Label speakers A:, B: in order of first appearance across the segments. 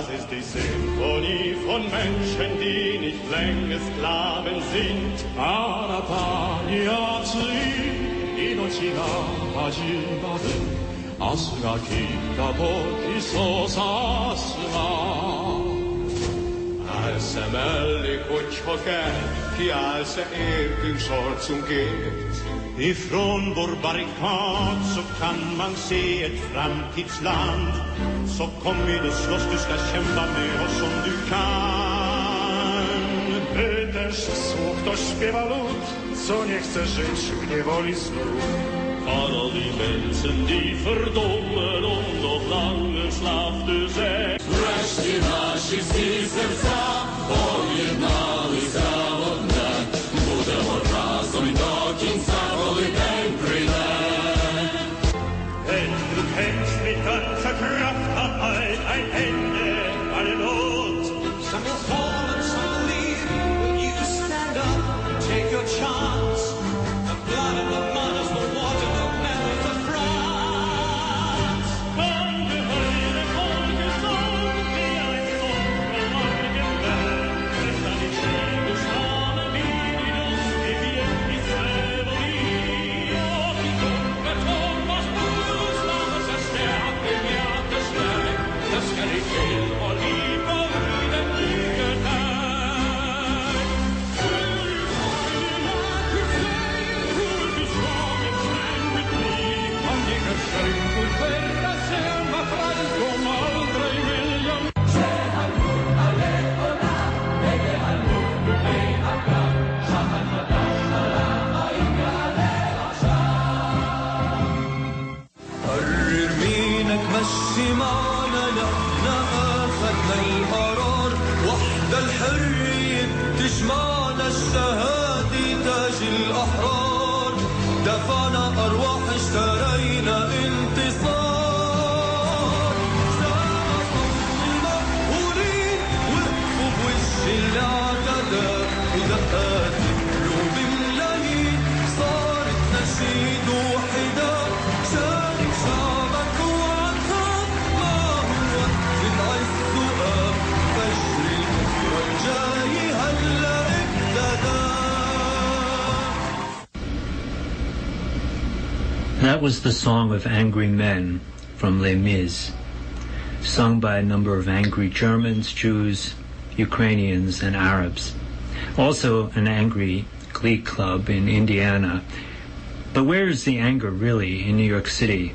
A: Das ist die Symphonie von Menschen, die nicht länger Sklaven sind.
B: 아나타니 아츠이 이노치가 마지막은 아스가 기다도 기소사스가
A: Als mellik och chockad, ki als evingsort som geht. Ifrån vår barrikad så kan man se ett framtidsland. Så kom vid och slåss, du ska kämpa med oss om du kan.
C: Będziesz słuch, to śpiewa lud, co nie chce żyć w niewoli znów.
B: Alla de mensen die verdommen om nog langer slaaf te zijn.
D: Врешті наші всі серця поєдналися в одне. Будемо разом до кінця, коли день прийде.
C: Wenn du kämpfst mit ganzer Kraft, hab halt ein Ende, alle Not.
E: Some will fall and some will leave. When you stand up, take your chance. The blood of the mothers will water the memories of France.
C: Komm, wir heule Volkesong, wie ein Song von morgen Welt. Es kann nicht schnell gestorben, wie die Lust, die wir nicht selber lieben. Oh, die Dunkel Thomas Blues, lass es sterben, begehrte Schreck. Das kann ich viel und lieber wieder Lügenei.
E: قرر مينك مشي معنا نحن أخذنا القرار وحدة الحرية تجمعنا الشهادة تاج الأحرار دفعنا أرواح اشترينا انتصار سقف المقهورين وقفوا بوش الاعتداء ودقات قلوب ملايين صارت نشيد وحدة شارك شعبك وعطاك ما هو العز وقف فجر البكرة الجاي هلا ابتدى.
F: That was the Song of Angry Men from Les Mis, sung by a number of angry Germans, Jews, Ukrainians, and Arabs. Also an angry glee club in Indiana. But where is the anger really in New York City?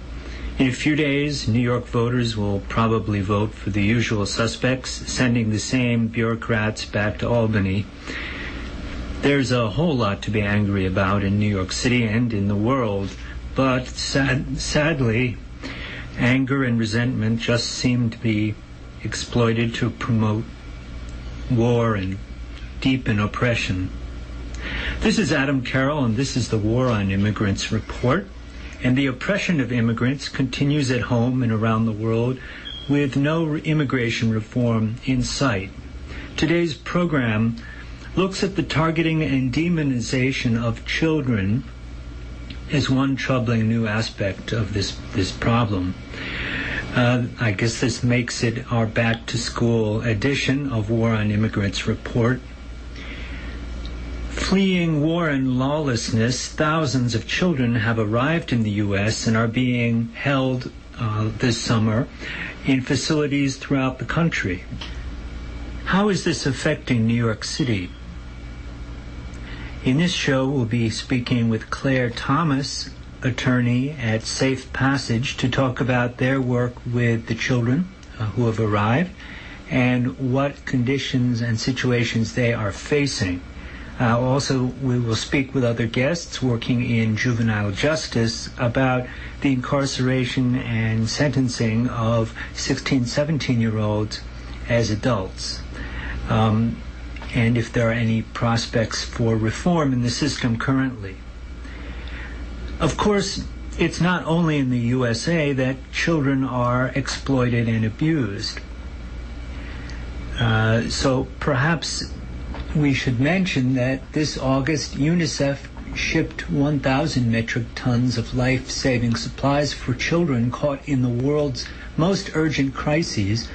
F: In a few days, New York voters will probably vote for the usual suspects, sending the same bureaucrats back to Albany. There's a whole lot to be angry about in New York City and in the world, but sadly, anger and resentment just seem to be exploited to promote war and deepen oppression. This is Adam Carroll, and this is the War on Immigrants report. And the oppression of immigrants continues at home and around the world with no immigration reform in sight. Today's program looks at the targeting and demonization of children as one troubling new aspect of this problem. I guess this makes it our back-to-school edition of War on Immigrants report. Fleeing war and lawlessness, thousands of children have arrived in the U.S. and are being held this summer in facilities throughout the country. How is this affecting New York City? In this show, we'll be speaking with Claire Thomas, attorney at Safe Passage, to talk about their work with the children who have arrived and what conditions and situations they are facing. Also, we will speak with other guests working in juvenile justice about the incarceration and sentencing of 16, 17-year-olds as adults, and if there are any prospects for reform in the system currently. Of course, it's not only in the USA that children are exploited and abused. So perhaps we should mention that this August, UNICEF shipped 1,000 metric tons of life-saving supplies for children caught in the world's most urgent crises,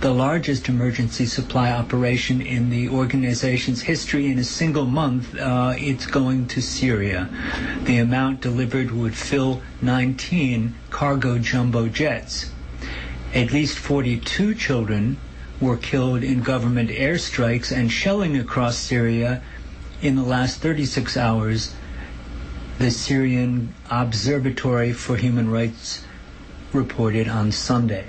F: the largest emergency supply operation in the organization's history. In a single month, it's going to Syria. The amount delivered would fill 19 cargo jumbo jets. At least 42 children were killed in government airstrikes and shelling across Syria in the last 36 hours, the Syrian Observatory for Human Rights reported on Sunday.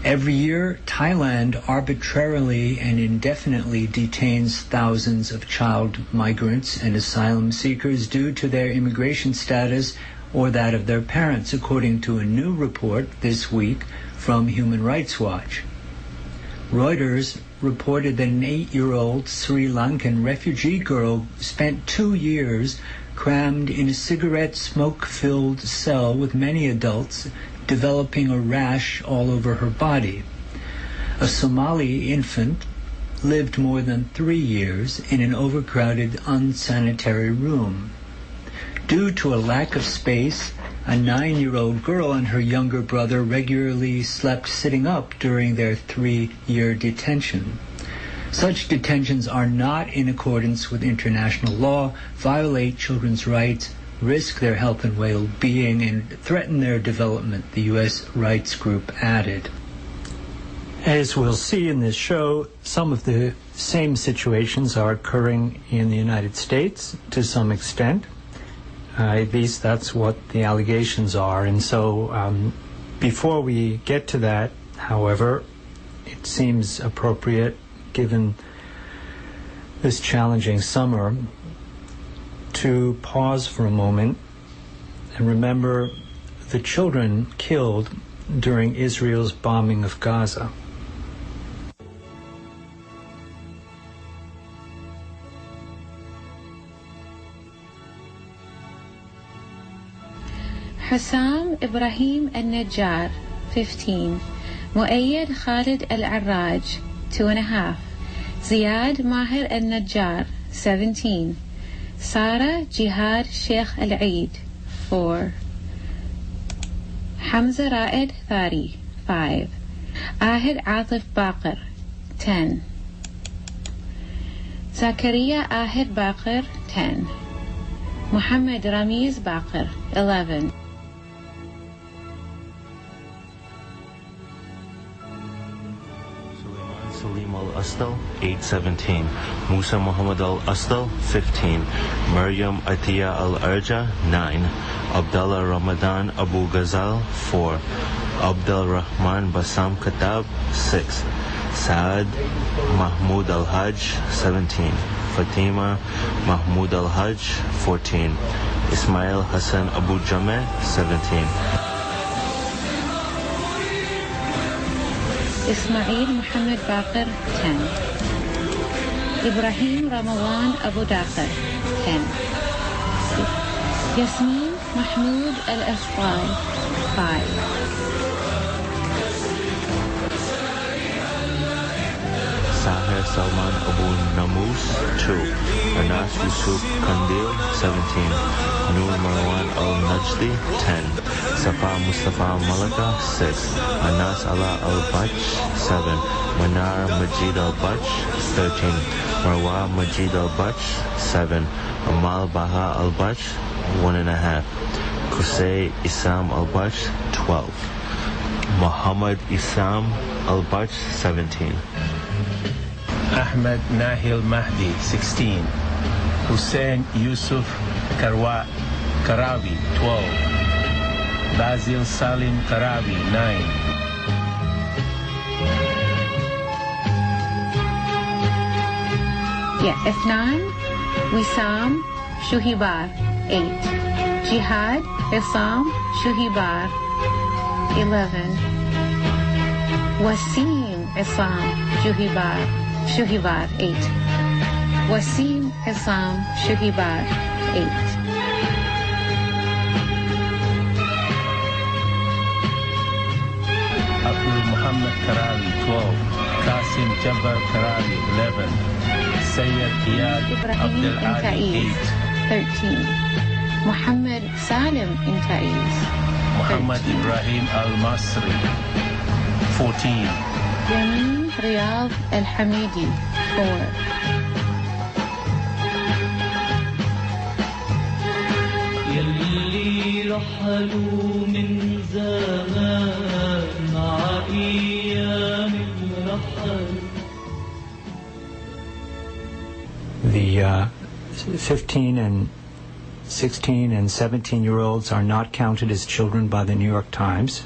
F: Every year, Thailand arbitrarily and indefinitely detains thousands of child migrants and asylum seekers due to their immigration status or that of their parents, according to a new report this week from Human Rights Watch. Reuters reported that an 8-year-old Sri Lankan refugee girl spent 2 years crammed in a cigarette smoke-filled cell with many adults, developing a rash all over her body. A Somali infant lived more than 3 years in an overcrowded, unsanitary room. Due to a lack of space, a 9-year-old girl and her younger brother regularly slept sitting up during their 3-year detention. Such detentions are not in accordance with international law, violate children's rights, risk their health and well-being, and threaten their development, the U.S. rights group added. As we'll see in this show, some of the same situations are occurring in the United States to some extent. At least that's what the allegations are. And so before we get to that, however, it seems appropriate, given this challenging summer, to pause for a moment and remember the children killed during Israel's bombing of Gaza.
G: Hussam Ibrahim al-Najjar, 15. Muayyad Khalid al-Arraj, 2.5. Ziyad Mahir al-Najjar, 17. Sara Jihad Sheikh al-Eid, 4. Hamza Raed Thari, 5. Ahid Atif Baqir, 10. Zakaria Ahid Baqir, 10. Muhammad Ramiz Baqir, 11.
H: Salim al-Astal, 8-17. Musa Muhammad al-Astal, 15. Maryam Atiya al-Arja, 9. Abdullah Ramadan Abu Ghazal, 4. Abdul Rahman Bassam Katab, 6. Saad Mahmoud al-Hajj, 17. Fatima Mahmoud al-Hajj, 14. Ismail Hassan Abu Jameh, 17.
G: Ismail Muhammad Baqir, 10. Ibrahim Ramadan Abu Dakhar, 10. Yasmin Mahmoud Al-Asfal, 5.
H: Sahir Salman Abu Namus, 2. Anas Yusuf Kandil, 17. Noor Marwan Al-Najdi, 10. Safa Mustafa Malaka, 6. Anas Ala Al-Bach, 7. Manar Majid Al-Bach, 13. Marwa Majid Al-Bach, 7. Amal Baha Al-Bach, 1.5. Qusay Isam Al-Bach, 12. Muhammad Isam Al-Bach, 17.
I: Ahmed Nahil Mahdi, 16. Hussein Yusuf Karawi, 12. Basil Salim Karawi, 9.
G: Ifnan Wissam Shuhibar, 8. Jihad Isam Shuhibar, 11. Wasim Isam Shuhibar, 8. Wasim Isam Shuhibar, 8.
I: Abdul Muhammad Karawi, 12. Qasim Jabbar Karawi, 11. Sayyid Iyad Abdul Ali, 8.
G: 13. Muhammad Salim in Taiz,
I: Muhammad
G: 13.
I: Ibrahim Al-Masri, 14.
G: يمين رياض الحميدي 4.
C: يلي رحلوا من زمان مع أيام رحلوا.
F: The 15 and 16 and 17-year-olds are not counted as children by the New York Times.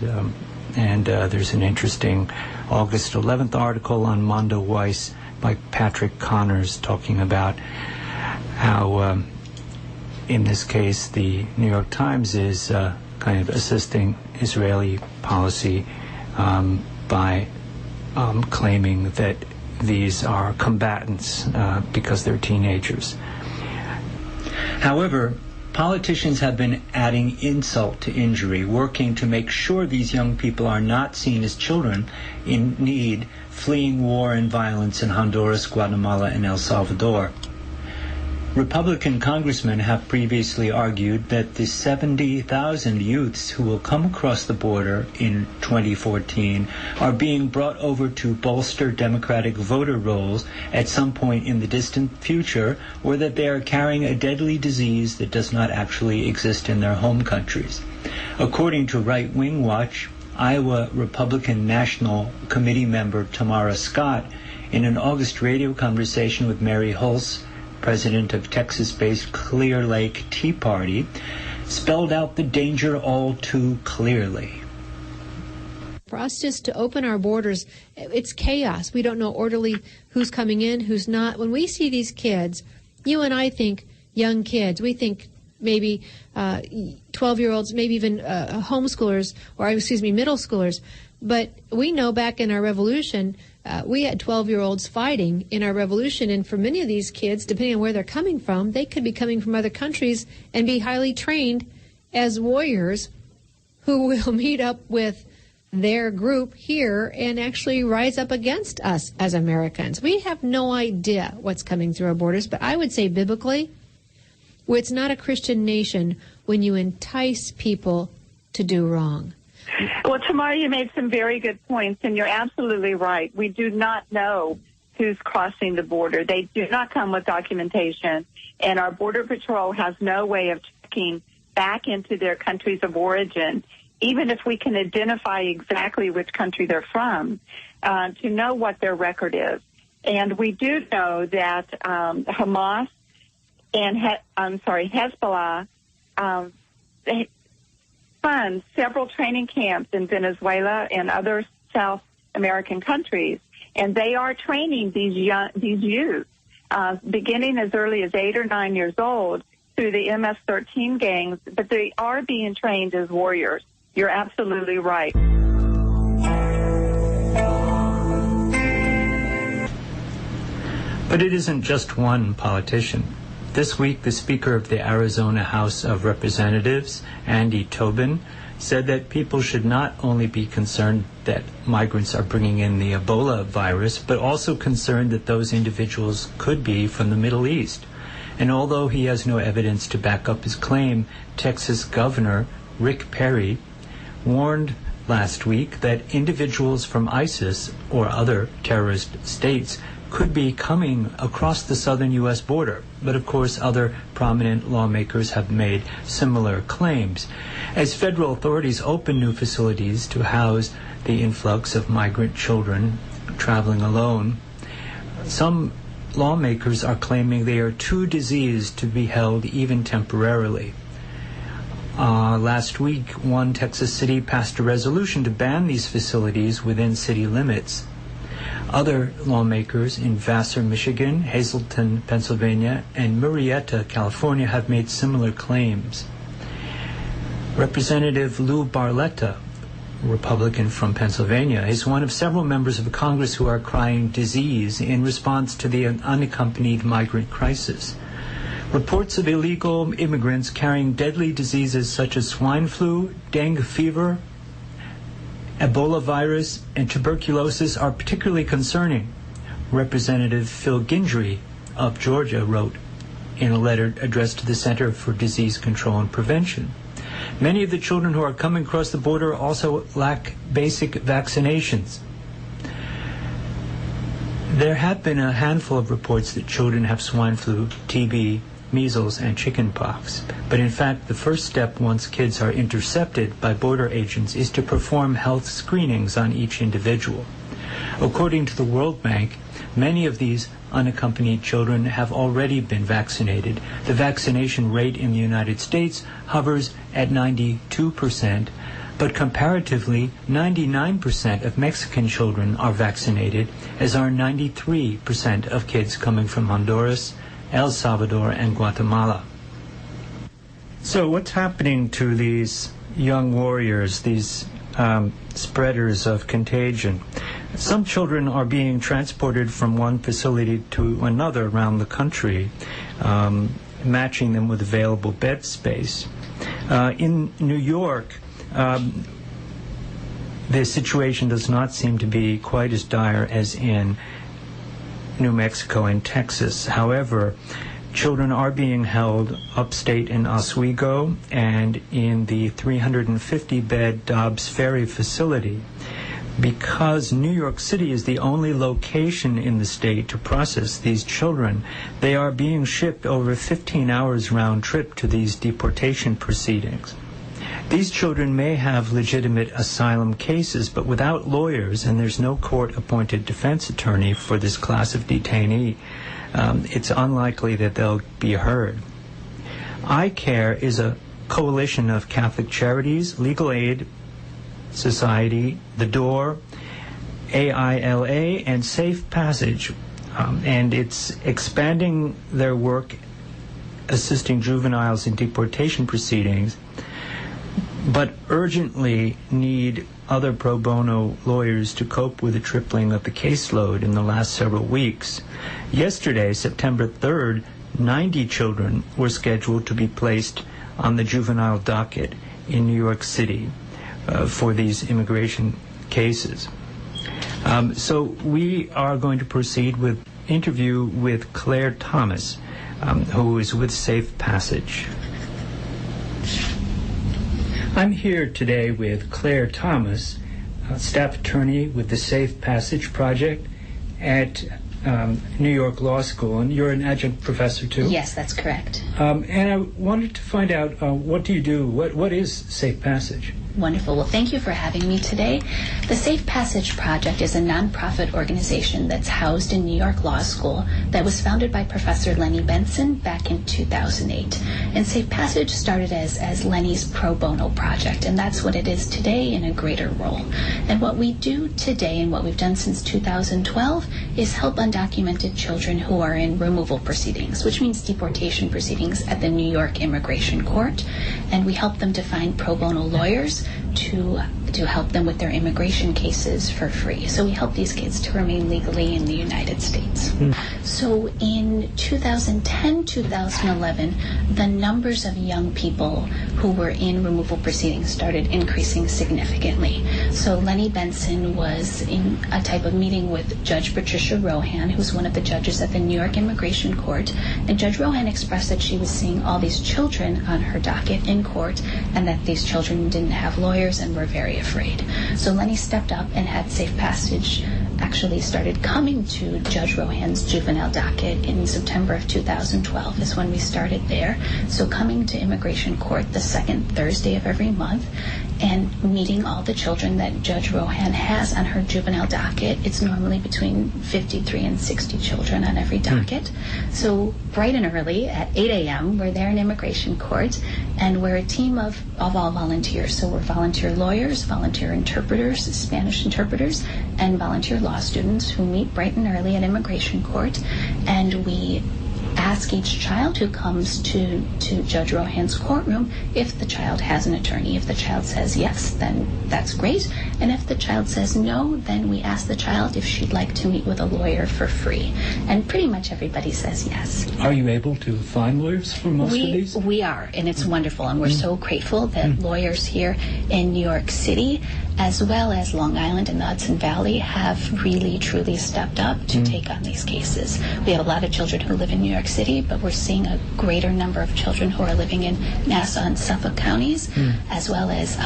F: There's an interesting August 11th article on Mondo Weiss by Patrick Connors talking about how, in this case, the New York Times is kind of assisting Israeli policy by claiming that these are combatants because they're teenagers. However, politicians have been adding insult to injury, working to make sure these young people are not seen as children in need, fleeing war and violence in Honduras, Guatemala, and El Salvador. Republican congressmen have previously argued that the 70,000 youths who will come across the border in 2014 are being brought over to bolster Democratic voter rolls at some point in the distant future, or that they are carrying a deadly disease that does not actually exist in their home countries. According to Right Wing Watch, Iowa Republican National Committee member Tamara Scott, in an August radio conversation with Mary Hulse, president of Texas-based Clear Lake Tea Party, spelled out the danger all too clearly.
J: For us just to open our borders, it's chaos. We don't know orderly who's coming in, who's not. When we see these kids, you and I think young kids, we think maybe 12-year-olds, maybe even homeschoolers, or middle schoolers. But we know back in our revolution, we had 12-year-olds fighting in our revolution, and for many of these kids, depending on where they're coming from, they could be coming from other countries and be highly trained as warriors who will meet up with their group here and actually rise up against us as Americans. We have no idea what's coming through our borders, but I would say biblically, it's not a Christian nation when you entice people to do wrong.
K: Well, Tamara, you made some very good points, and you're absolutely right. We do not know who's crossing the border. They do not come with documentation, and our Border Patrol has no way of checking back into their countries of origin, even if we can identify exactly which country they're from, to know what their record is. And we do know that Hamas and Hezbollah they fund several training camps in Venezuela and other South American countries, and they are training these youth, beginning as early as 8 or 9 years old through the MS-13 gangs, but they are being trained as warriors. You're absolutely right.
F: But it isn't just one politician. This week, the Speaker of the Arizona House of Representatives, Andy Tobin, said that people should not only be concerned that migrants are bringing in the Ebola virus, but also concerned that those individuals could be from the Middle East. And although he has no evidence to back up his claim, Texas Governor Rick Perry warned last week that individuals from ISIS or other terrorist states could be coming across the southern U.S. border. But of course, other prominent lawmakers have made similar claims. As federal authorities open new facilities to house the influx of migrant children traveling alone, some lawmakers are claiming they are too diseased to be held even temporarily. Last week, one Texas city passed a resolution to ban these facilities within city limits. Other lawmakers in Vassar, Michigan, Hazleton, Pennsylvania, and Murrieta, California have made similar claims. Representative Lou Barletta, Republican from Pennsylvania, is one of several members of Congress who are crying disease in response to the unaccompanied migrant crisis. Reports of illegal immigrants carrying deadly diseases such as swine flu, dengue fever, Ebola virus, and tuberculosis are particularly concerning. Representative Phil Gingrey of Georgia wrote in a letter addressed to the Center for Disease Control and Prevention. Many of the children who are coming across the border also lack basic vaccinations. There have been a handful of reports that children have swine flu, TB, measles, and chickenpox. But in fact, the first step once kids are intercepted by border agents is to perform health screenings on each individual. According to the World Bank, many of these unaccompanied children have already been vaccinated. The vaccination rate in the United States hovers at 92%, but comparatively, 99% of Mexican children are vaccinated, as are 93% of kids coming from Honduras, El Salvador, and Guatemala. So what's happening to these young warriors, these spreaders of contagion? Some children are being transported from one facility to another around the country, matching them with available bed space. In New York, the situation does not seem to be quite as dire as in New Mexico and Texas. However, children are being held upstate in Oswego and in the 350-bed Dobbs Ferry facility. Because New York City is the only location in the state to process these children, they are being shipped over 15 hours round trip to these deportation proceedings. These children may have legitimate asylum cases, but without lawyers, and there's no court-appointed defense attorney for this class of detainee, it's unlikely that they'll be heard. iCare is a coalition of Catholic Charities, Legal Aid Society, The Door, AILA, and Safe Passage, and it's expanding their work assisting juveniles in deportation proceedings, but urgently need other pro bono lawyers to cope with the tripling of the caseload in the last several weeks. Yesterday, September 3rd, 90 children were scheduled to be placed on the juvenile docket in New York City for these immigration cases. So we are going to proceed with interview with Claire Thomas, who is with Safe Passage. I'm here today with Claire Thomas, staff attorney with the Safe Passage Project at New York Law School, and you're an adjunct professor too?
L: Yes, that's correct.
F: And I wanted to find out, what do you do? What is Safe Passage?
L: Wonderful. Well, thank you for having me today. The Safe Passage Project is a nonprofit organization that's housed in New York Law School that was founded by Professor Lenny Benson back in 2008. And Safe Passage started as Lenny's pro bono project, and that's what it is today in a greater role. And what we do today, and what we've done since 2012, is help undocumented children who are in removal proceedings, which means deportation proceedings at the New York Immigration Court. And we help them to find pro bono lawyers to help them with their immigration cases for free. So we help these kids to remain legally in the United States. So in 2010, 2011, the numbers of young people who were in removal proceedings started increasing significantly. So Lenny Benson was in a type of meeting with Judge Patricia Rohan, who's one of the judges at the New York Immigration Court, and Judge Rohan expressed that she was seeing all these children on her docket in court, and that these children didn't have lawyers and were very afraid. So Lenny stepped up and had Safe Passage actually started coming to Judge Rohan's juvenile docket in September of 2012 is when we started there. So coming to immigration court the second Thursday of every month and meeting all the children that Judge Rohan has on her juvenile docket. It's normally between 53 and 60 children on every docket. So bright and early at 8 a.m. we're there in immigration court, and we're a team of all volunteers. So we're volunteer lawyers, volunteer interpreters, Spanish interpreters, and volunteer law students who meet bright and early at immigration court, and we ask each child who comes to Judge Rohan's courtroom if the child has an attorney. If the child says yes, then that's great. And if the child says no, then we ask the child if she'd like to meet with a lawyer for free. And pretty much everybody says yes.
F: Are you able to find lawyers for most of these?
L: We are, and it's wonderful. And we're so grateful that lawyers here in New York City as well as Long Island and the Hudson Valley, have really, truly stepped up to take on these cases. We have a lot of children who live in New York City, but we're seeing a greater number of children who are living in Nassau and Suffolk counties, as well as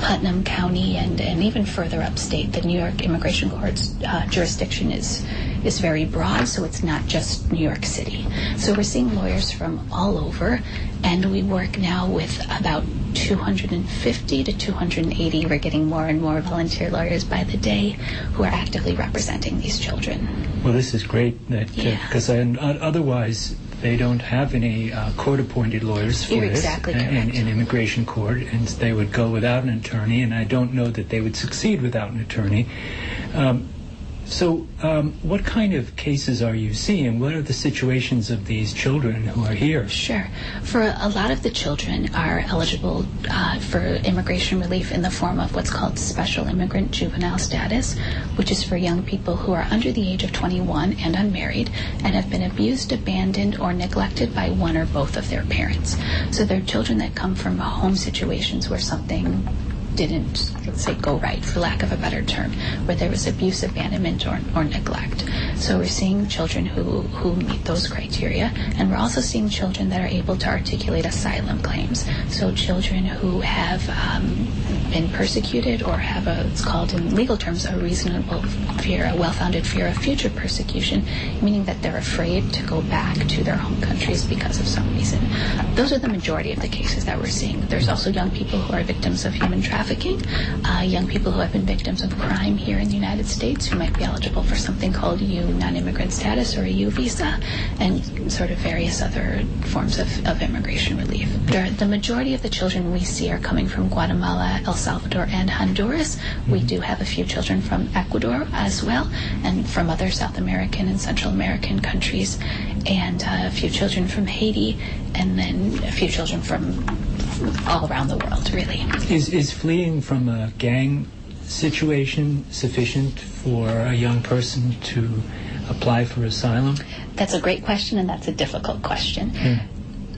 L: Putnam County and even further upstate. The New York Immigration Court's jurisdiction is very broad, so it's not just New York City. So we're seeing lawyers from all over, and we work now with about 250 to 280. We're getting more and more volunteer lawyers by the day who are actively representing these children.
F: Well, this is great, because otherwise they don't have any court-appointed lawyers for
L: You're
F: this
L: exactly correct.
F: in immigration court, and they would go without an attorney, and I don't know that they would succeed without an attorney. So what kind of cases are you seeing? What are the situations of these children who are here?
L: Sure. For a lot of the children are eligible for immigration relief in the form of what's called special immigrant juvenile status, which is for young people who are under the age of 21 and unmarried and have been abused, abandoned, or neglected by one or both of their parents. So they're children that come from home situations where something didn't, let's say, go right, for lack of a better term, where there was abuse, abandonment, or neglect. So we're seeing children who meet those criteria, and we're also seeing children that are able to articulate asylum claims. So children who have been persecuted or have it's called in legal terms, a reasonable fear, a well-founded fear of future persecution, meaning that they're afraid to go back to their home countries because of some reason. Those are the majority of the cases that we're seeing. There's also young people who are victims of human trafficking, young people who have been victims of crime here in the United States who might be eligible for something called U non-immigrant status or a U visa, and sort of various other forms of immigration relief. The majority of the children we see are coming from Guatemala, El Salvador, and Honduras. We do have a few children from Ecuador as well, and from other South American and Central American countries, and a few children from Haiti, and then a few children from all around the world, really.
F: Is fleeing from a gang situation sufficient for a young person to apply for asylum?
L: That's a great question, and that's a difficult question.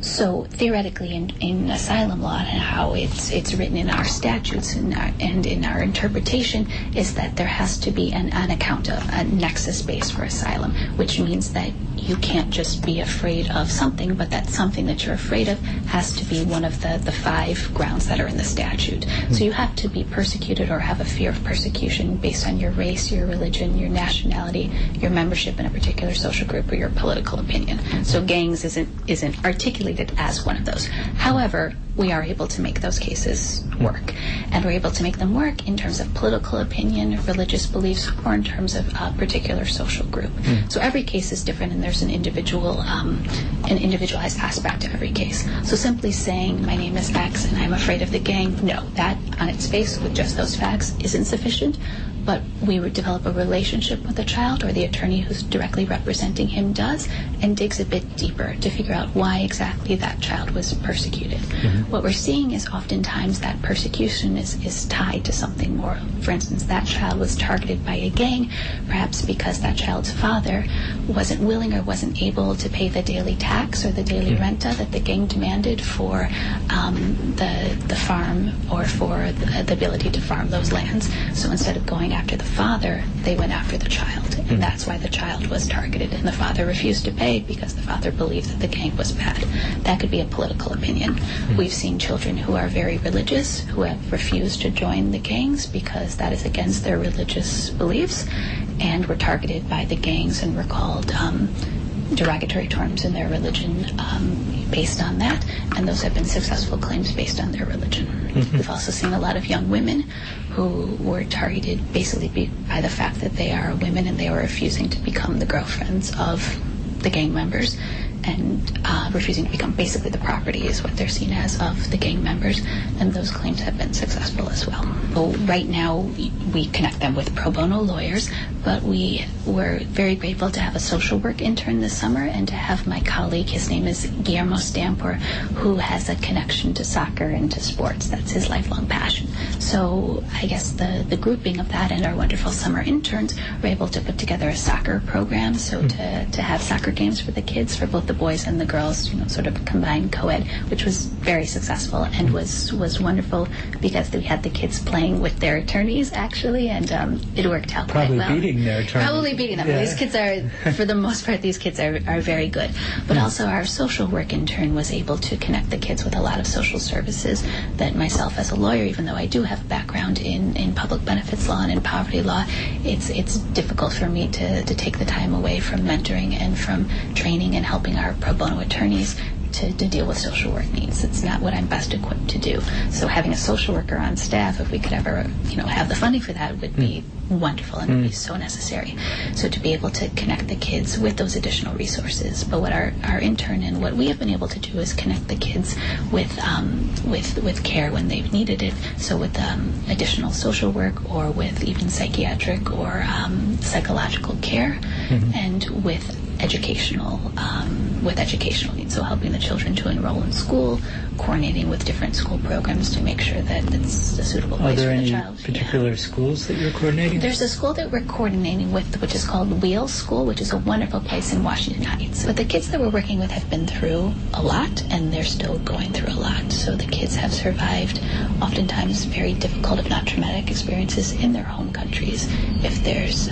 L: So theoretically, in asylum law and how it's written in our statutes and in our interpretation, is that there has to be an account of a nexus base for asylum, which means that you can't just be afraid of something, but that something that you're afraid of has to be one of the 5 grounds that are in the statute. So you have to be persecuted or have a fear of persecution based on your race, your religion, your nationality, your membership in a particular social group, or your political opinion. So gangs isn't articulated as one of those. However, we are able to make those cases work. And we're able to make them work in terms of political opinion, religious beliefs, or in terms of a particular social group. So every case is different, and there's an individualized aspect to every case. So simply saying, my name is X and I'm afraid of the gang, no, that on its face with just those facts isn't sufficient. But we would develop a relationship with the child, or the attorney who's directly representing him does, and digs a bit deeper to figure out why exactly that child was persecuted. What we're seeing is oftentimes that persecution is tied to something more. For instance, that child was targeted by a gang, perhaps because that child's father wasn't willing or wasn't able to pay the daily tax or the daily renta that the gang demanded for the farm, or for the ability to farm those lands. So instead of going after the father, they went after the child, and that's why the child was targeted, and the father refused to pay because the father believed that the gang was bad. That could be a political opinion. We've seen children who are very religious who have refused to join the gangs because that is against their religious beliefs, and were targeted by the gangs and were called derogatory terms in their religion based on that, and those have been successful claims based on their religion. We've also seen a lot of young women who were targeted basically by the fact that they are women and they were refusing to become the girlfriends of the gang members, and refusing to become basically the property is what they're seen as of the gang members, and those claims have been successful as well. So right now we connect them with pro bono lawyers, but we were very grateful to have a social work intern this summer and to have my colleague, his name is Guillermo Stampor, who has a connection to soccer and to sports. That's his lifelong passion. So I guess the grouping of that and our wonderful summer interns were able to put together a soccer program, so to have soccer games for the kids, for both the boys and the girls, sort of combined co-ed, which was very successful and was wonderful because we had the kids playing with their attorneys, actually, and it worked out quite well.
F: Probably beating their attorneys.
L: Probably beating them.
F: Yeah.
L: These kids are, for the most part, are very good. But also our social work intern was able to connect the kids with a lot of social services that myself as a lawyer, even though I do have a background in public benefits law and in poverty law, it's difficult for me to take the time away from mentoring and from training and helping our pro bono attorneys to deal with social work needs. It's not what I'm best equipped to do. So having a social worker on staff, if we could ever, have the funding for that, would be wonderful and would be so necessary. So to be able to connect the kids with those additional resources. But what our intern and what we have been able to do is connect the kids with care when they've needed it. So with additional social work or with even psychiatric or psychological care, and with educational needs, so helping the children to enroll in school, coordinating with different school programs to make sure that it's a suitable place for the child.
F: Are there any particular schools that you're coordinating?
L: There's a school that we're coordinating with, which is called Wheels School, which is a wonderful place in Washington Heights. But the kids that we're working with have been through a lot, and they're still going through a lot. So the kids have survived oftentimes very difficult, if not traumatic, experiences in their home countries. If there's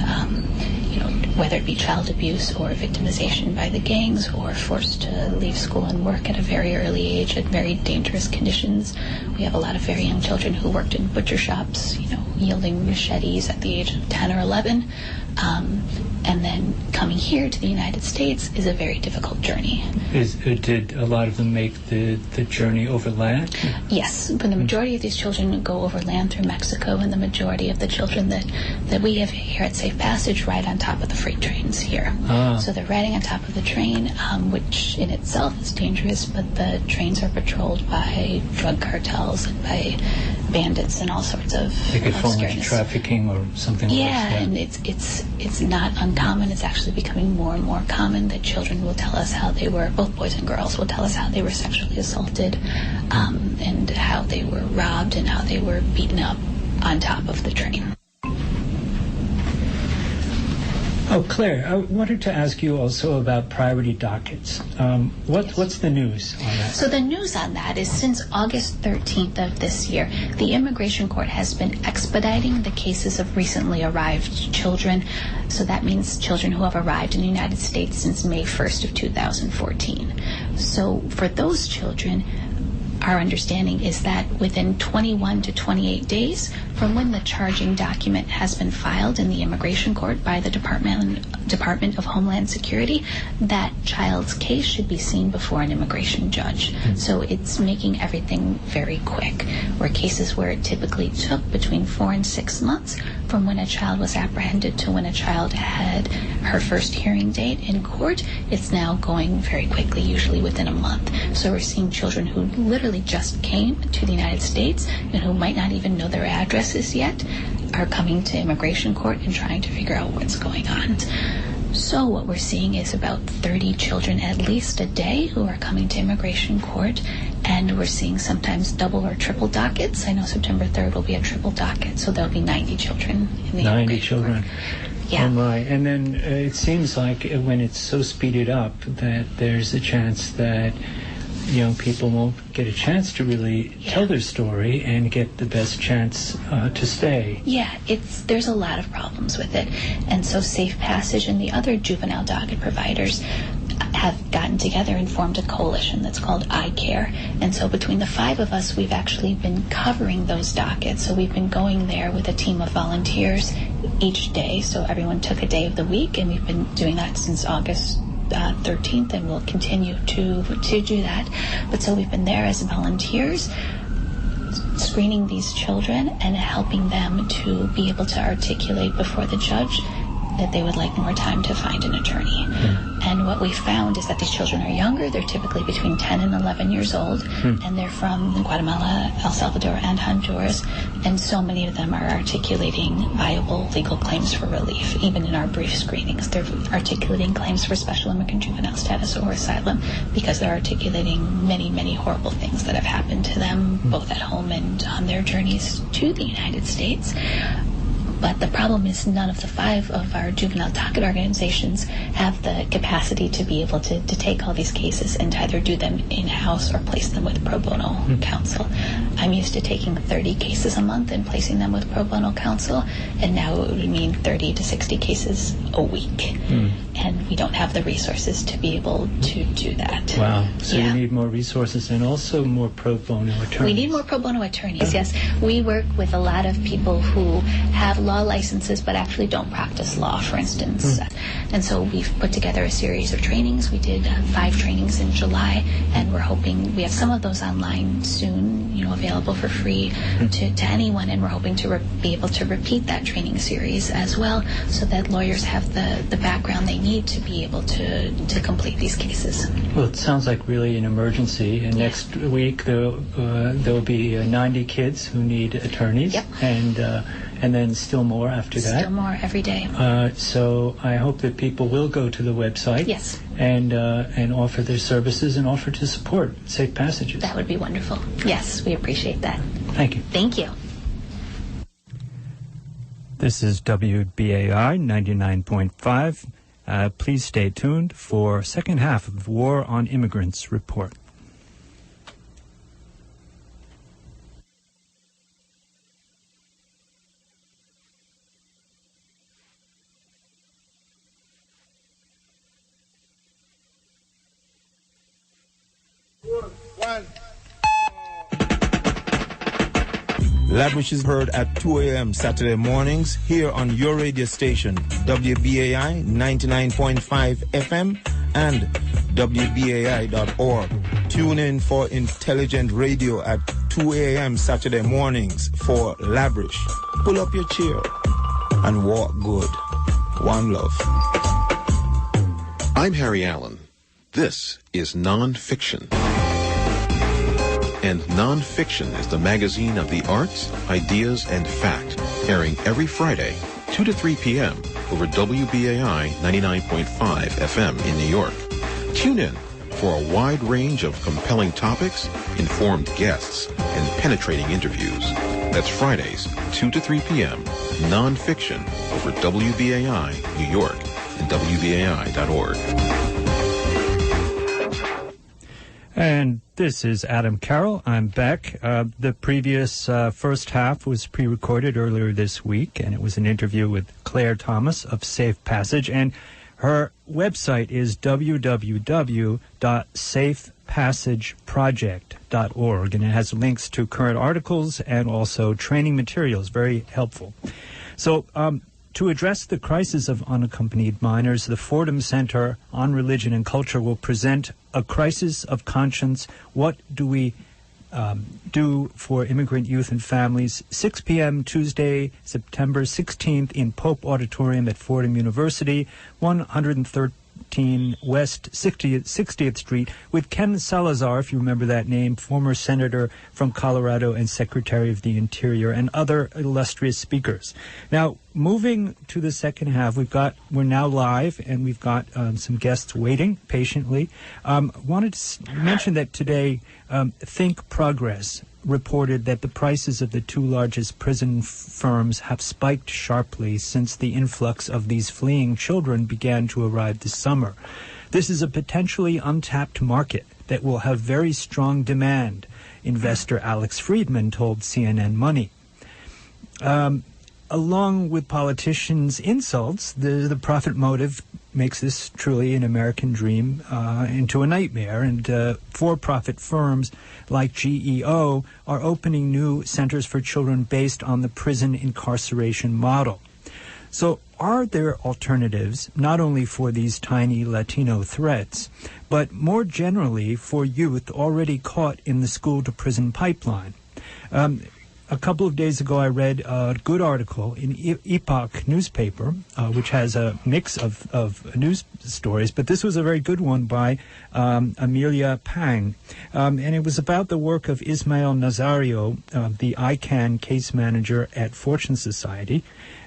L: whether it be child abuse or victimization by the gangs or forced to leave school and work at a very early age at very dangerous conditions. We have a lot of very young children who worked in butcher shops, yielding machetes at the age of 10 or 11. And then coming here to the United States is a very difficult journey.
F: Did a lot of them make the journey overland?
L: Yes, but the majority of these children go overland through Mexico, and the majority of the children that we have here at Safe Passage ride on top of the freight trains here. So they're riding on top of the train, which in itself is dangerous, but the trains are patrolled by drug cartels and by bandits and all sorts of
F: They could fall into trafficking or something like that.
L: Yeah, and it's not uncommon. It's actually becoming more and more common that children will tell us how they were, both boys and girls will tell us how they were sexually assaulted, and how they were robbed and how they were beaten up on top of the train.
F: Oh, Claire, I wanted to ask you also about priority dockets. What's the news on that?
L: So the news on that is since August 13th of this year, the Immigration Court has been expediting the cases of recently arrived children. So that means children who have arrived in the United States since May 1st of 2014. So for those children, our understanding is that within 21 to 28 days from when the charging document has been filed in the Immigration Court by the Department of Homeland Security, that child's case should be seen before an immigration judge. So it's making everything very quick. Where cases where it typically took between 4 and 6 months from when a child was apprehended to when a child had her first hearing date in court, it's now going very quickly, usually within a month. So we're seeing children who literally just came to the United States and who might not even know their addresses yet are coming to immigration court and trying to figure out what's going on. So what we're seeing is about 30 children at least a day who are coming to immigration court, and we're seeing sometimes double or triple dockets. I know September 3rd will be a triple docket, so there'll be 90 children in the
F: 90 children.
L: Court. Yeah.
F: Oh my. And then it seems like when it's so speeded up that there's a chance that young people won't get a chance to really tell their story and get the best chance to stay.
L: Yeah, there's a lot of problems with it. And so Safe Passage and the other juvenile docket providers have gotten together and formed a coalition that's called I Care. And so between the 5 of us, we've actually been covering those dockets. So we've been going there with a team of volunteers each day. So everyone took a day of the week, and we've been doing that since August 13th, and we'll continue to do that. But so we've been there as volunteers, screening these children and helping them to be able to articulate before the judge that they would like more time to find an attorney. And what we found is that these children are younger. They're typically between 10 and 11 years old, and they're from Guatemala, El Salvador, and Honduras, and so many of them are articulating viable legal claims for relief. Even in our brief screenings, they're articulating claims for special immigrant juvenile status or asylum because they're articulating many, many horrible things that have happened to them, both at home and on their journeys to the United States. But the problem is none of the 5 of our juvenile docket organizations have the capacity to be able to take all these cases and to either do them in-house or place them with pro bono counsel. I'm used to taking 30 cases a month and placing them with pro bono counsel, and now it would mean 30 to 60 cases a week. And we don't have the resources to be able to do that.
F: Wow. So you need more resources and also more pro bono attorneys.
L: We need more pro bono attorneys, yes. We work with a lot of people who have law licenses but actually don't practice law, for instance. And so we've put together a series of trainings. We did 5 trainings in July, and we're hoping we have some of those online soon, available for free to anyone, and we're hoping to be able to repeat that training series as well, so that lawyers have the background they need to be able to complete these cases.
F: Well, it sounds like really an emergency. And next week there'll be 90 kids who need attorneys, and then still more after that.
L: Still more every day.
F: So I hope that people will go to the website.
L: Yes.
F: And offer their services and offer to support Safe Passages.
L: That would be wonderful. Yes, we appreciate that.
F: Thank you.
L: Thank you.
F: This is WBAI 99.5. Please stay tuned for second half of War on Immigrants report.
M: Labrish is heard at 2 a.m. Saturday mornings here on your radio station, WBAI 99.5 FM and WBAI.org. Tune in for intelligent radio at 2 a.m. Saturday mornings for Labrish. Pull up your chair and walk good. One love.
N: I'm Harry Allen. This is Nonfiction. And Nonfiction is the magazine of the arts, ideas, and fact, airing every Friday, 2 to 3 p.m. over WBAI 99.5 FM in New York. Tune in for a wide range of compelling topics, informed guests, and penetrating interviews. That's Fridays, 2 to 3 p.m., Nonfiction over WBAI New York and WBAI.org.
F: And this is Adam Carroll. I'm back. The previous first half was pre-recorded earlier this week, and it was an interview with Claire Thomas of Safe Passage, and her website is www.safepassageproject.org, and it has links to current articles and also training materials. Very helpful. So, to address the crisis of unaccompanied minors, the Fordham Center on Religion and Culture will present A Crisis of Conscience. What do we do for immigrant youth and families? 6 p.m. Tuesday, September 16th in Pope Auditorium at Fordham University, 113 West 60th Street, with Ken Salazar, if you remember that name, former senator from Colorado and Secretary of the Interior, and other illustrious speakers. Now, moving to the second half, we're now live, and we've got some guests waiting patiently. Wanted to mention that today, Think Progress reported that the prices of the 2 largest prison firms have spiked sharply since the influx of these fleeing children began to arrive this summer. This is a potentially untapped market that will have very strong demand, investor Alex Friedman told CNN Money. Along with politicians' insults, the profit motive makes this truly an American dream into a nightmare, and for-profit firms like GEO are opening new centers for children based on the prison incarceration model. So are there alternatives not only for these tiny Latino threats, but more generally for youth already caught in the school-to-prison pipeline? A couple of days ago, I read a good article in Epoch newspaper, which has a mix of news stories, but this was a very good one by Amelia Pang. And it was about the work of Ismael Nazario, the ICANN case manager at Fortune Society,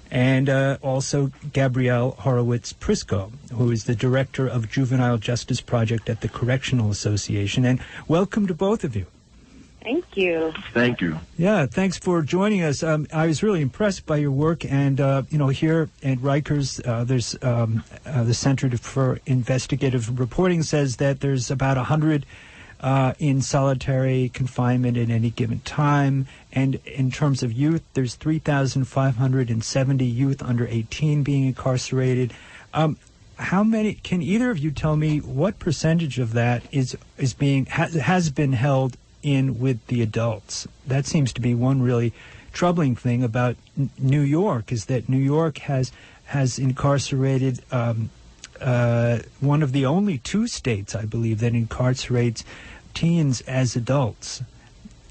F: and also Gabrielle Horowitz-Prisco, who is the director of Juvenile Justice Project at the Correctional Association. And welcome to both of you.
K: Thank you.
O: Thank you.
F: Yeah, thanks for joining us. I was really impressed by your work, and here at Rikers, there's the Center for Investigative Reporting says that there's about 100 in solitary confinement at any given time, and in terms of youth, there's 3,570 youth under 18 being incarcerated. How many? Can either of you tell me what percentage of that has been held in with the adults? That seems to be one really troubling thing about New York, is that New York has incarcerated one of the only two states, I believe, that incarcerates teens as adults.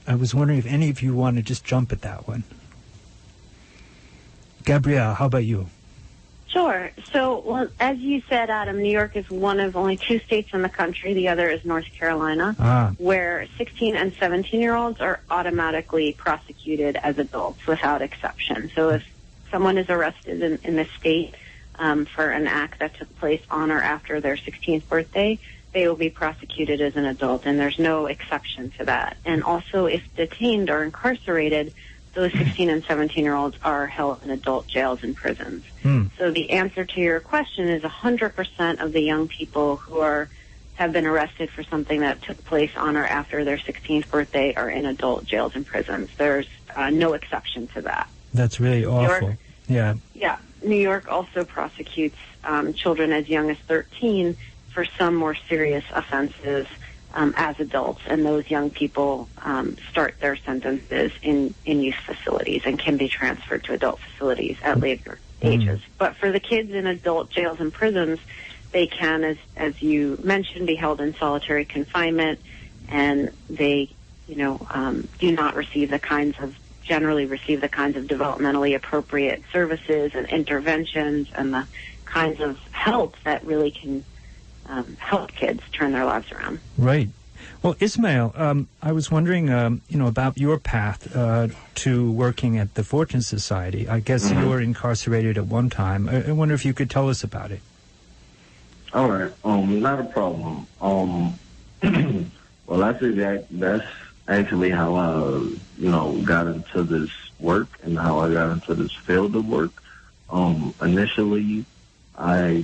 F: I was wondering if any of you want to just jump at that one. Gabrielle, how about you?
P: Sure. So, well, as you said, Adam, New York is one of only two states in the country. The other is North Carolina, where 16 and 17-year-olds are automatically prosecuted as adults without exception. So if someone is arrested in this state for an act that took place on or after their 16th birthday, they will be prosecuted as an adult, and there's no exception to that. And also, if detained or incarcerated, those 16 and 17-year-olds are held in adult jails and prisons. So the answer to your question is 100% of the young people who have been arrested for something that took place on or after their 16th birthday are in adult jails and prisons. There's no exception to that.
F: That's really awful. Yeah.
P: New York also prosecutes children as young as 13 for some more serious offenses as adults, and those young people start their sentences in youth facilities and can be transferred to adult facilities at later ages. But for the kids in adult jails and prisons, they can, as you mentioned, be held in solitary confinement, and they, do not generally receive the kinds of developmentally appropriate services and interventions and the kinds of help that really can help kids turn their lives around.
F: Right. Well, Ismail, I was wondering, about your path to working at the Fortune Society. I guess you were incarcerated at one time. I wonder if you could tell us about it.
O: All right. Not a problem. Well, that's actually how I, got into this work and how I got into this field of work. Initially, I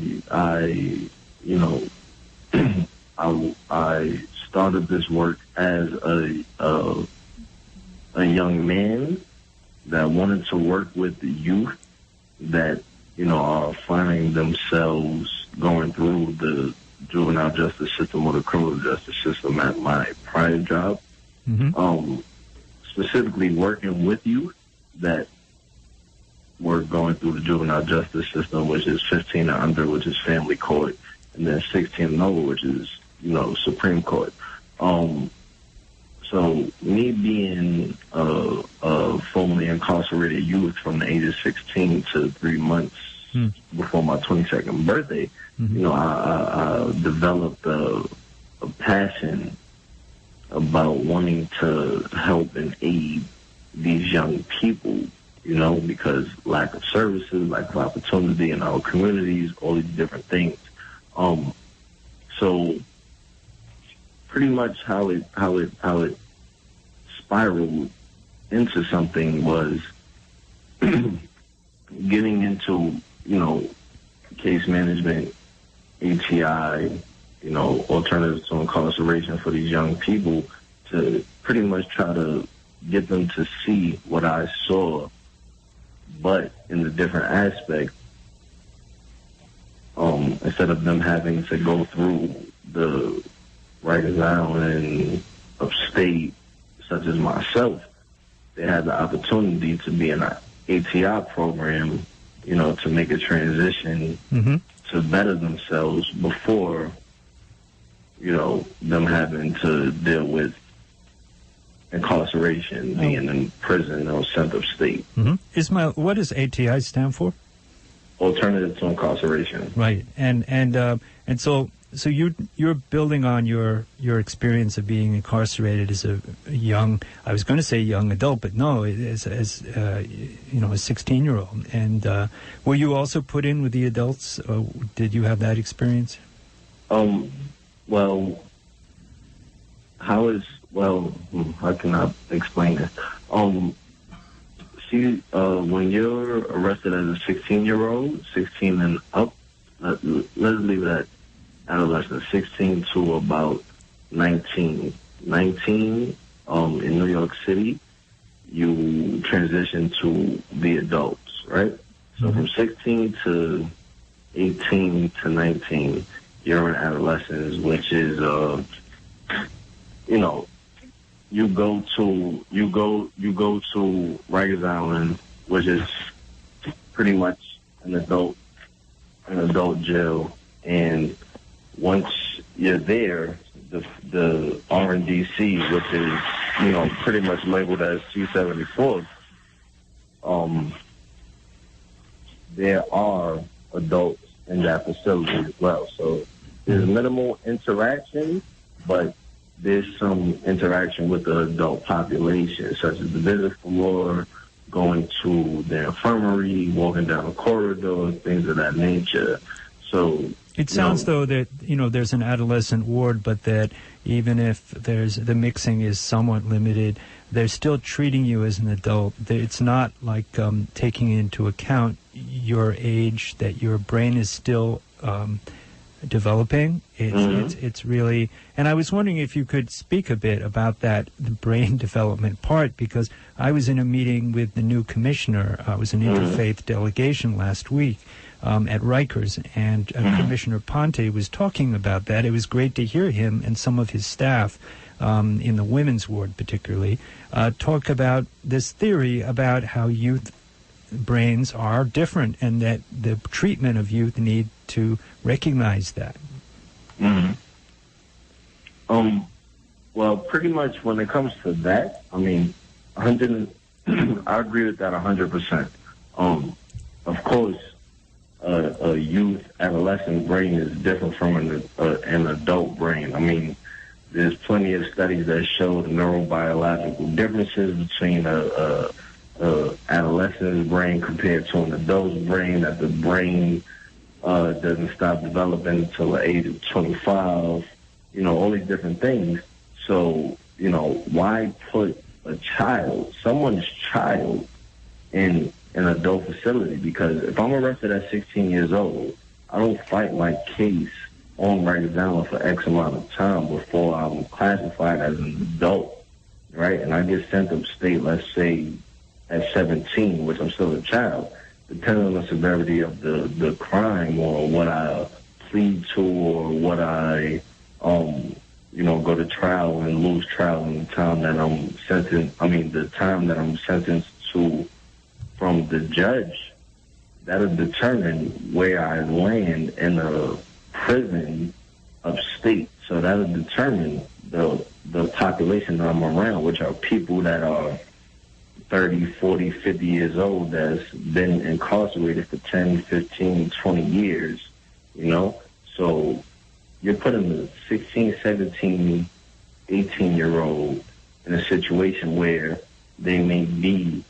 O: started this work as a young man that wanted to work with the youth that, are finding themselves going through the juvenile justice system or the criminal justice system at my prior job. Specifically working with youth that were going through the juvenile justice system, which is 15 and under, which is family court, and then 16 and over, which is, Supreme Court. So me being a formerly incarcerated youth from the age of 16 to 3 months before my 22nd birthday, I developed a passion about wanting to help and aid these young people, because lack of services, lack of opportunity in our communities, all these different things. So pretty much how it spiraled into something was getting into, case management, ATI, alternatives to incarceration for these young people, to pretty much try to get them to see what I saw, but in a different aspect. Instead of them having to go through the Rikers Island upstate, such as myself, they had the opportunity to be in an ATI program, to make a transition to better themselves before, them having to deal with incarceration, being in prison or sent upstate.
F: Ismail, what does ATI stand for?
O: Alternative to incarceration.
F: Right, and so you're building on your experience of being incarcerated as a young, I was going to say young adult, but no, as a 16-year-old. And were you also put in with the adults? Did you have that experience?
O: Well, how can I explain this? When you're arrested as a 16-year-old, 16 and up, let's leave it at adolescent, 16 to about 19. 19, in New York City, you transition to the adults, right? So from 16 to 18 to 19, you're in adolescence, which is, you go to Rikers Island, which is pretty much an adult jail, and once you're there, the R&DC, which is pretty much labeled as C-74, there are adults in that facility as well. So there's minimal interaction, but there's some interaction with the adult population, such as the visit floor, going to the infirmary, walking down a corridor, things of that nature. So
F: it sounds though that there's an adolescent ward, but that even if the mixing is somewhat limited, they're still treating you as an adult. It's not like taking into account your age, that your brain is still developing. It's really, and I was wondering if you could speak a bit about that, the brain development part, because I was in a meeting with the new commissioner. I was an interfaith delegation last week at Rikers, and Commissioner Ponte was talking about that. It was great to hear him and some of his staff in the women's ward particularly talk about this theory about how youth brains are different, and that the treatment of youth need to recognize that.
O: Well, pretty much when it comes to that, I mean, I agree with that 100%. Of course, a youth, adolescent brain is different from an adult brain. I mean, there's plenty of studies that show the neurobiological differences between a adolescent's brain compared to an adult's brain, that the brain doesn't stop developing until the age of 25, all these different things. So, why put someone's child in an adult facility? Because if I'm arrested at 16 years old, I don't fight my case on Rikers Island for X amount of time before I'm classified as an adult, right? And I get sent upstate, let's say, at 17, which I'm still a child. Depending on the severity of the crime, or what I plead to, or what I, go to trial and lose trial in the time that I'm sentenced, the time that I'm sentenced to from the judge, that'll determine where I land in a prison upstate. So that'll determine the population that I'm around, which are people that are 30, 40, 50 years old that's been incarcerated for 10, 15, 20 years, So you're putting the 16, 17, 18-year-old in a situation where they may be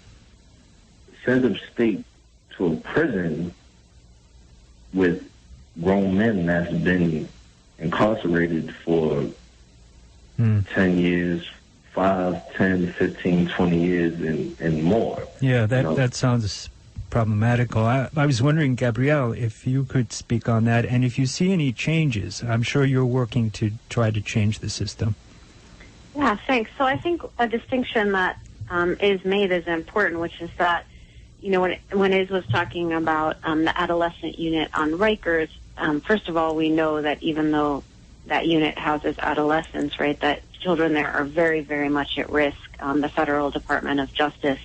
O: sent upstate to a prison with grown men that's been incarcerated for 10 years, 5, 10, 15, 20 years and more.
F: Yeah, that sounds problematical. I was wondering, Gabrielle, if you could speak on that, and if you see any changes. I'm sure you're working to try to change the system.
P: Yeah, thanks. So I think a distinction that is made is important, which is that, when Iz was talking about the adolescent unit on Rikers, first of all, we know that even though that unit houses adolescents, right, that children there are very, very much at risk. The Federal Department of Justice,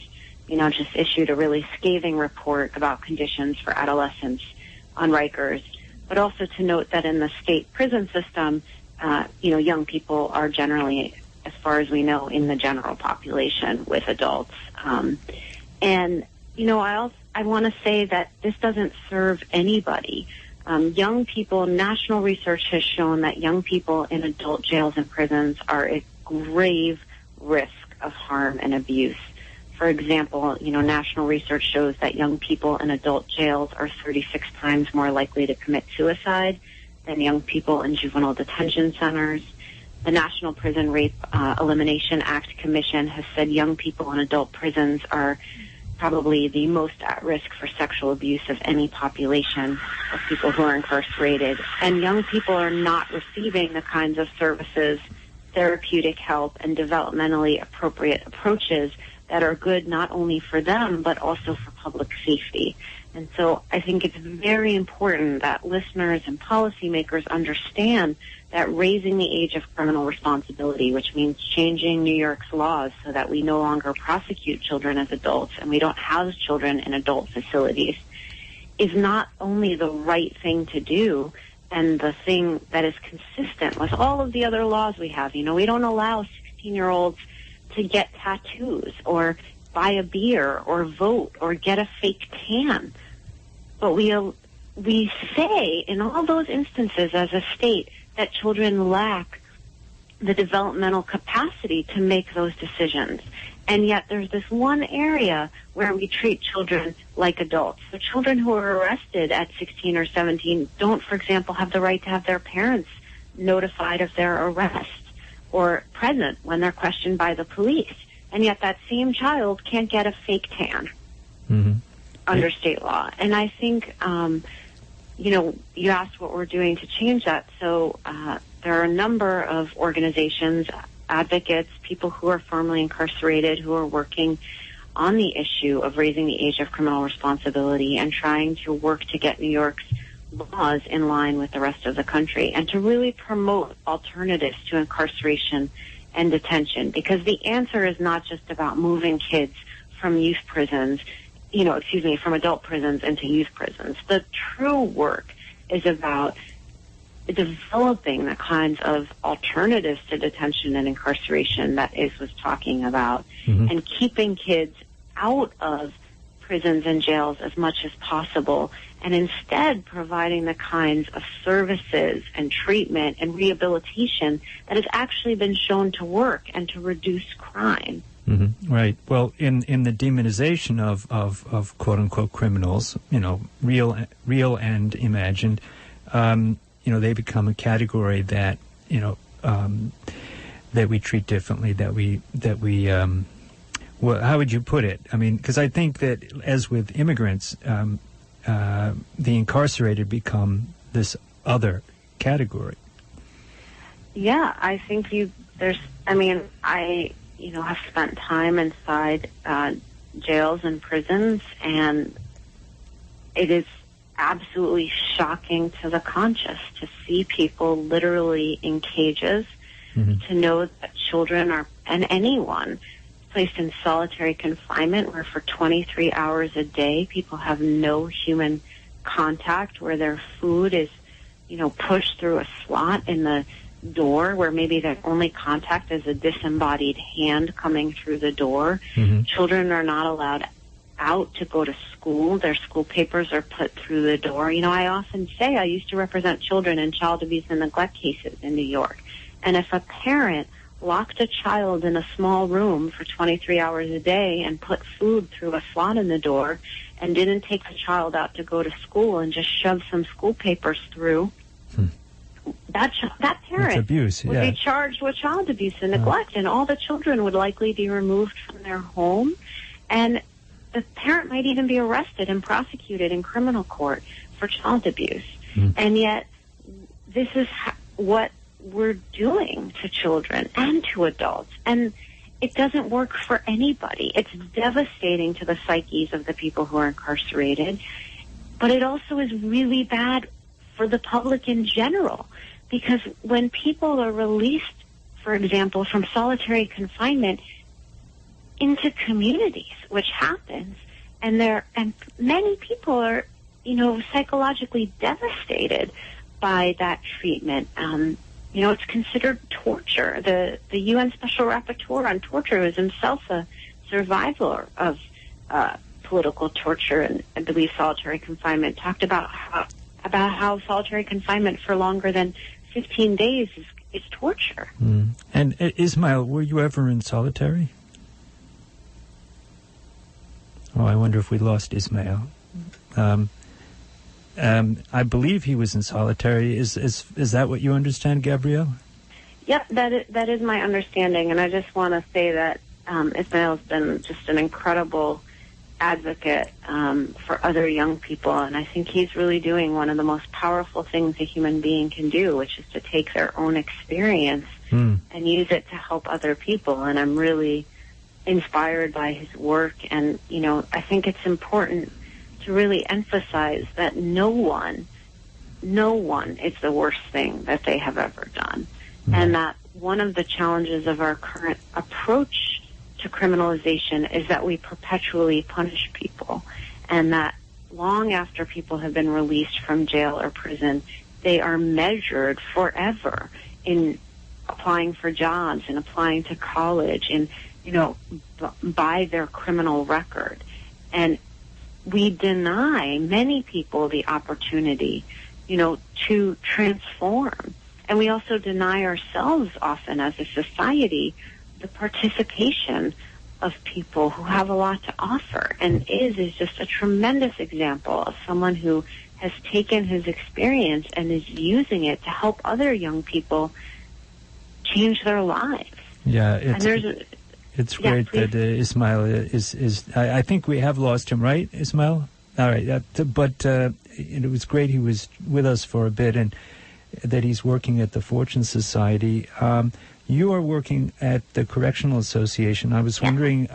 P: just issued a really scathing report about conditions for adolescents on Rikers. But also to note that in the state prison system, young people are generally, as far as we know, in the general population with adults. I want to say that this doesn't serve anybody. Young people, national research has shown that young people in adult jails and prisons are at grave risk of harm and abuse. For example, national research shows that young people in adult jails are 36 times more likely to commit suicide than young people in juvenile detention centers. The National Prison Rape Elimination Act Commission has said young people in adult prisons are probably the most at risk for sexual abuse of any population of people who are incarcerated. And young people are not receiving the kinds of services, therapeutic help, and developmentally appropriate approaches that are good not only for them, but also for public safety. And so I think it's very important that listeners and policymakers understand that raising the age of criminal responsibility, which means changing New York's laws so that we no longer prosecute children as adults and we don't house children in adult facilities, is not only the right thing to do and the thing that is consistent with all of the other laws we have. You know, we don't allow 16-year-olds to get tattoos or buy a beer or vote or get a fake tan. But we say in all those instances as a state that children lack the developmental capacity to make those decisions. And yet there's this one area where we treat children like adults. So children who are arrested at 16 or 17 don't, for example, have the right to have their parents notified of their arrest or present when they're questioned by the police. And yet that same child can't get a fake tan under state law. And I think, you know, you asked what we're doing to change that. So there are a number of organizations, advocates, people who are formerly incarcerated who are working on the issue of raising the age of criminal responsibility and trying to work to get New York's laws in line with the rest of the country and to really promote alternatives to incarceration and detention, because the answer is not just about moving kids from youth prisons, from adult prisons into youth prisons. The true work is about developing the kinds of alternatives to detention and incarceration that Iz was talking about, and keeping kids out of prisons and jails as much as possible, and instead providing the kinds of services and treatment and rehabilitation that has actually been shown to work and to reduce crime.
F: Right. Well, in the demonization of quote unquote criminals, real and imagined, they become a category that that we treat differently. That we well, how would you put it? I mean, because I think that as with immigrants, the incarcerated become this other category.
P: Yeah, I think I have spent time inside jails and prisons, and it is absolutely shocking to the conscious to see people literally in cages, to know that children and anyone placed in solitary confinement where for 23 hours a day people have no human contact, where their food is, pushed through a slot in the door where maybe their only contact is a disembodied hand coming through the door. Children are not allowed out to go to school. Their school papers are put through the door. I often say I used to represent children in child abuse and neglect cases in New York. And if a parent locked a child in a small room for 23 hours a day and put food through a slot in the door and didn't take the child out to go to school and just shoved some school papers through, that parent
F: abuse,
P: would be charged with child abuse and neglect, and all the children would likely be removed from their home, and the parent might even be arrested and prosecuted in criminal court for child abuse. And yet this is what we're doing to children and to adults, and it doesn't work for anybody. It's devastating to the psyches of the people who are incarcerated, but it also is really bad for the public in general, because when people are released, for example, from solitary confinement into communities, which happens, and many people are, psychologically devastated by that treatment. It's considered torture. The UN Special Rapporteur on Torture is himself a survivor of political torture and I believe solitary confinement, talked about how solitary confinement for longer than 15 days is torture.
F: And Ismail, were you ever in solitary? Oh, I wonder if we lost Ismail. I believe he was in solitary. Is that what you understand, Gabrielle?
P: Yep, that is my understanding, and I just want to say that Ismail's been just an incredible advocate for other young people, and I think he's really doing one of the most powerful things a human being can do, which is to take their own experience and use it to help other people. And I'm really inspired by his work, and I think it's important to really emphasize that no one is the worst thing that they have ever done. And that one of the challenges of our current approach to criminalization is that we perpetually punish people, and that long after people have been released from jail or prison, they are measured forever in applying for jobs and applying to college and, by their criminal record. And we deny many people the opportunity, to transform. And we also deny ourselves often as a society the participation of people who have a lot to offer. And is just a tremendous example of someone who has taken his experience and is using it to help other young people change their lives.
F: Yeah,
P: it's
F: great that Ismail is I think we have lost him, right, Ismail? All right, but it was great he was with us for a bit, and that he's working at the Fortune Society. You are working at the Correctional Association. I was wondering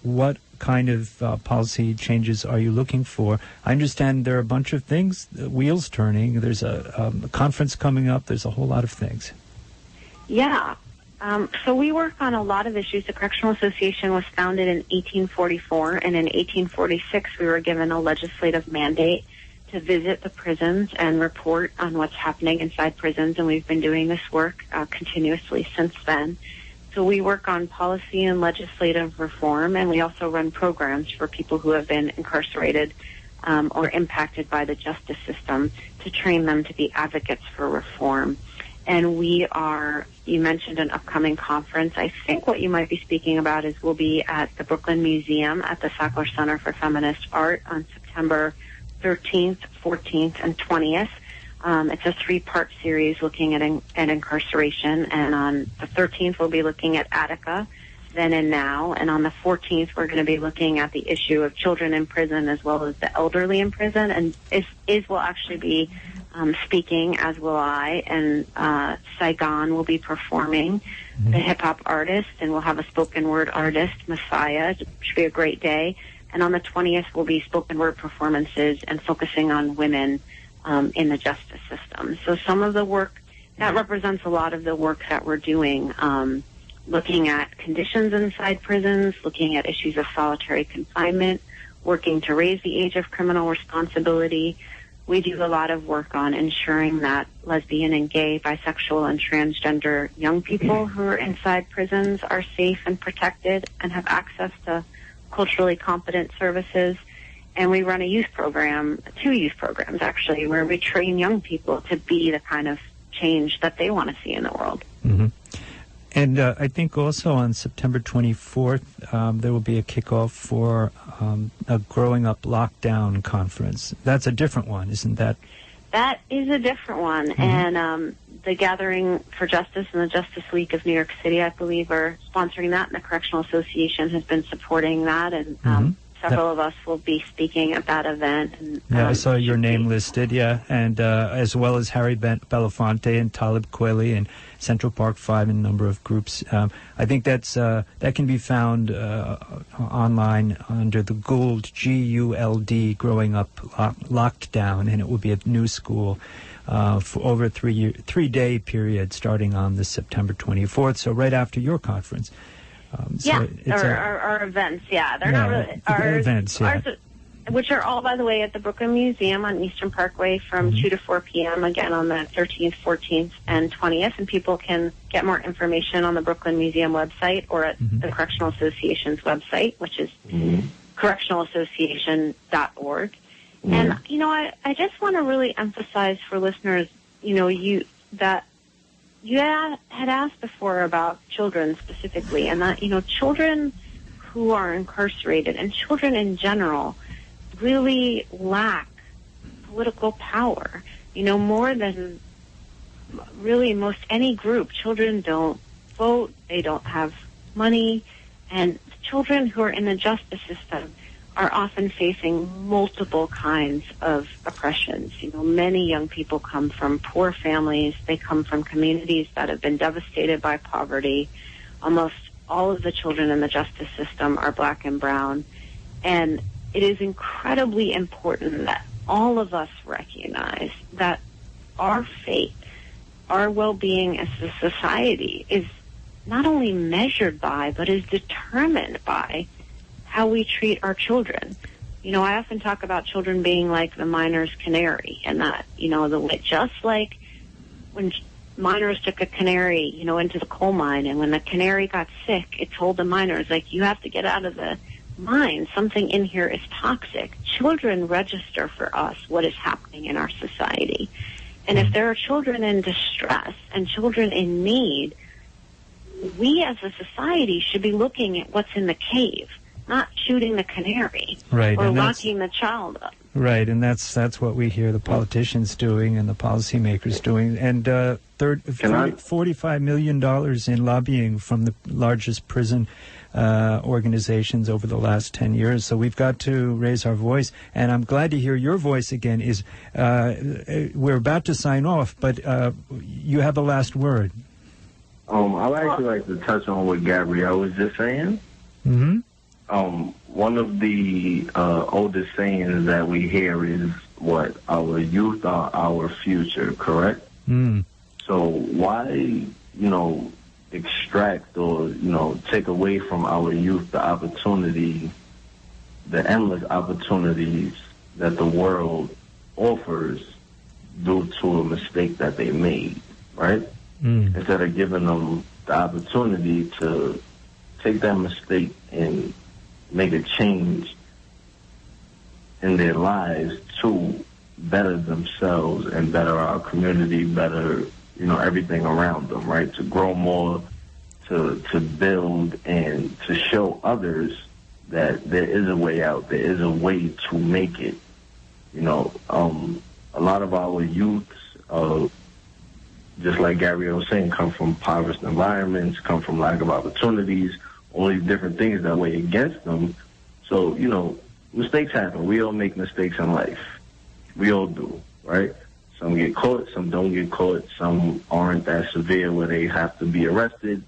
F: what kind of policy changes are you looking for? I understand there are a bunch of things, wheels turning. There's a conference coming up. There's a whole lot of things.
P: Yeah. So we work on a lot of issues. The Correctional Association was founded in 1844, and in 1846 we were given a legislative mandate to visit the prisons and report on what's happening inside prisons, and we've been doing this work continuously since then. So we work on policy and legislative reform, and we also run programs for people who have been incarcerated or impacted by the justice system to train them to be advocates for reform. And you mentioned an upcoming conference. I think what you might be speaking about is we'll be at the Brooklyn Museum at the Sackler Center for Feminist Art on September 13th, 14th, and 20th. It's a 3-part series looking at incarceration, and on the 13th we'll be looking at Attica, then and now, and on the 14th we're going to be looking at the issue of children in prison as well as the elderly in prison, and Is will actually be speaking, as will I, and Saigon will be performing, the hip-hop artist, and we'll have a spoken word artist, Messiah. It should be a great day. And on the 20th will be spoken word performances and focusing on women in the justice system. So some of the work, that represents a lot of the work that we're doing, looking at conditions inside prisons, looking at issues of solitary confinement, working to raise the age of criminal responsibility. We do a lot of work on ensuring that lesbian and gay, bisexual, and transgender young people who are inside prisons are safe and protected and have access to culturally competent services. And we run 2 youth programs actually, where we train young people to be the kind of change that they want to see in the world.
F: Mm-hmm. And I think also on September 24th, there will be a kickoff for a Growing Up Lockdown conference. That's a different one, isn't that?
P: That is a different one. Mm-hmm. And the Gathering for Justice and the Justice Week of New York City, I believe, are sponsoring that, and the Correctional Association has been supporting that, and several of us will be speaking at that event. And,
F: I saw your name listed, and as well as Harry Belafonte and Talib Kweli and Central Park 5 and a number of groups. I think that can be found online under the GULD, G-U-L-D, Growing Up Locked Down, and it will be a new school for over a 3-day period starting on this September 24th, so right after your conference.
P: Our events, they're not really our
F: events,
P: ours, which are all, by the way, at the Brooklyn Museum on Eastern Parkway from 2 to 4 p.m. again on the 13th, 14th, and 20th. And people can get more information on the Brooklyn Museum website or at the Correctional Association's website, which is correctionalassociation.org. And I just want to really emphasize for listeners, that you had asked before about children specifically, and that, children who are incarcerated and children in general really lack political power, more than really most any group, children don't vote, they don't have money, and children who are in the justice system are often facing multiple kinds of oppressions. You know, many young people come from poor families. They come from communities that have been devastated by poverty. Almost all of the children in the justice system are black and brown. And it is incredibly important that all of us recognize that our fate, our well-being as a society is not only measured by, but is determined by how we treat our children. You know, I often talk about children being like the miner's canary, and that, you know, just like when miners took a canary, you know, into the coal mine, and when the canary got sick, it told the miners, like, you have to get out of the mine. Something in here is toxic. Children register for us what is happening in our society. And if there are children in distress and children in need, we as a society should be looking at what's in the cave, not shooting the canary,
F: right,
P: or locking the child up.
F: Right, and that's what we hear the politicians doing and the policymakers doing. And $45 million in lobbying from the largest prison organizations over the last 10 years. So we've got to raise our voice. And I'm glad to hear your voice again. We're about to sign off, but you have the last word.
O: I'd actually like to touch on what Gabrielle was just saying.
F: Mm-hmm.
O: One of the oldest sayings that we hear is, what, our youth are our future, correct?
F: Mm.
O: So why, extract or, take away from our youth the opportunity, the endless opportunities that the world offers due to a mistake that they made, right?
F: Mm.
O: Instead of giving them the opportunity to take that mistake and make a change in their lives to better themselves and better our community, better, everything around them, right? To grow more, to build, and to show others that there is a way out, there is a way to make it. A lot of our youths, just like Gabrielle was saying, come from impoverished environments, come from lack of opportunities, all these different things that weigh against them. So, mistakes happen. We all make mistakes in life. We all do, right? Some get caught, some don't get caught, some aren't that severe where they have to be arrested.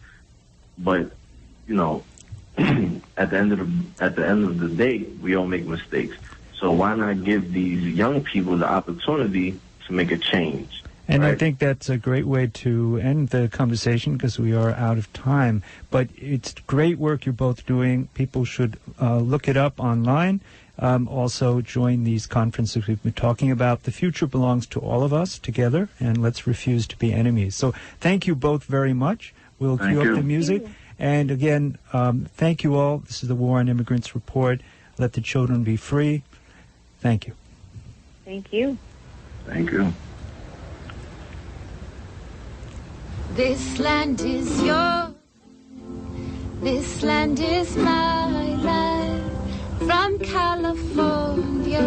O: But, at the end of the day, we all make mistakes. So why not give these young people the opportunity to make a change?
F: And
O: right?
F: I think that's a great way to end the conversation because we are out of time. But it's great work you're both doing. People should look it up online. Also join these conferences we've been talking about. The future belongs to all of us together, and let's refuse to be enemies. So thank you both very much. We'll cue up the music. And again, thank you all. This is the War on Immigrants Report. Let the children be free. Thank you.
P: Thank you.
O: Thank you.
Q: This land is yours. This land is my land. From California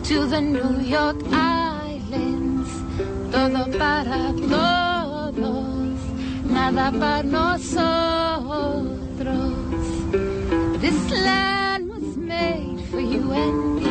Q: to the New York Islands. Todo para todos, nada para nosotros. This land was made for you and me.